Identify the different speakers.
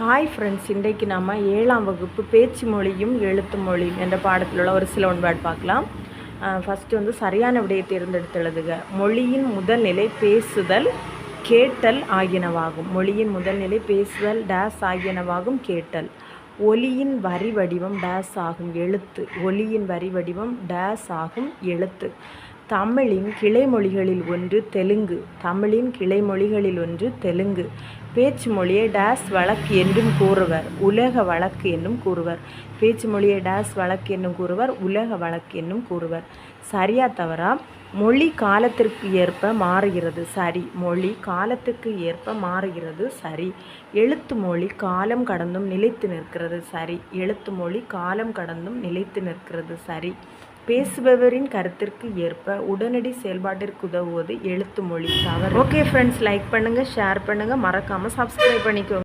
Speaker 1: Hi friends, இன்றைக்கு நாம் 7ஆம் வகுப்பு பேச்சு மொழியும் எழுத்து மொழியும் என்ற பாடத்தில் உள்ள ஒரு சில ஒன்பாடு பார்க்கலாம். ஃபஸ்ட்டு சரியான விடையை தேர்ந்தெடுத்து எழுதுக. மொழியின் முதல் நிலை பேசுதல், கேட்டல் ஆகியனவாகும். மொழியின் முதல் நிலை பேசுதல் டேஸ் ஆகியனவாகும். கேட்டல். ஒலியின் வரி வடிவம் டேஸ் ஆகும். எழுத்து. ஒலியின் வரி வடிவம் டேஸ் ஆகும். எழுத்து. தமிழின் கிளைமொழிகளில் ஒன்று தெலுங்கு. தமிழின் கிளைமொழிகளில் ஒன்று தெலுங்கு. பேச்சு மொழியை டேஸ் வழக்கு என்றும் கூறுவர். உலக வழக்கு என்னும் கூறுவர். பேச்சு மொழியை டேஸ் வழக்கு என்னும் கூறுவர். உலக வழக்கு என்னும் கூறுவர். சரியா தவறா? மொழி காலத்திற்கு ஏற்ப மாறுகிறது. சரி. மொழி காலத்துக்கு ஏற்ப மாறுகிறது. சரி. எழுத்து மொழி காலம் கடந்தும் நிலைத்து நிற்கிறது. சரி. எழுத்து மொழி காலம் கடந்தும் நிலைத்து நிற்கிறது. சரி. பேசுபவரின் கருத்திற்கு ஏற்ப உடனடி செயல்பாட்டிற்கு உதவுவது எழுத்து மொழி. தவறு. ஓகே ஃப்ரெண்ட்ஸ், லைக் பண்ணுங்கள், ஷேர் பண்ணுங்கள், மறக்காமல் சப்ஸ்கிரைப் பண்ணிக்கோங்க.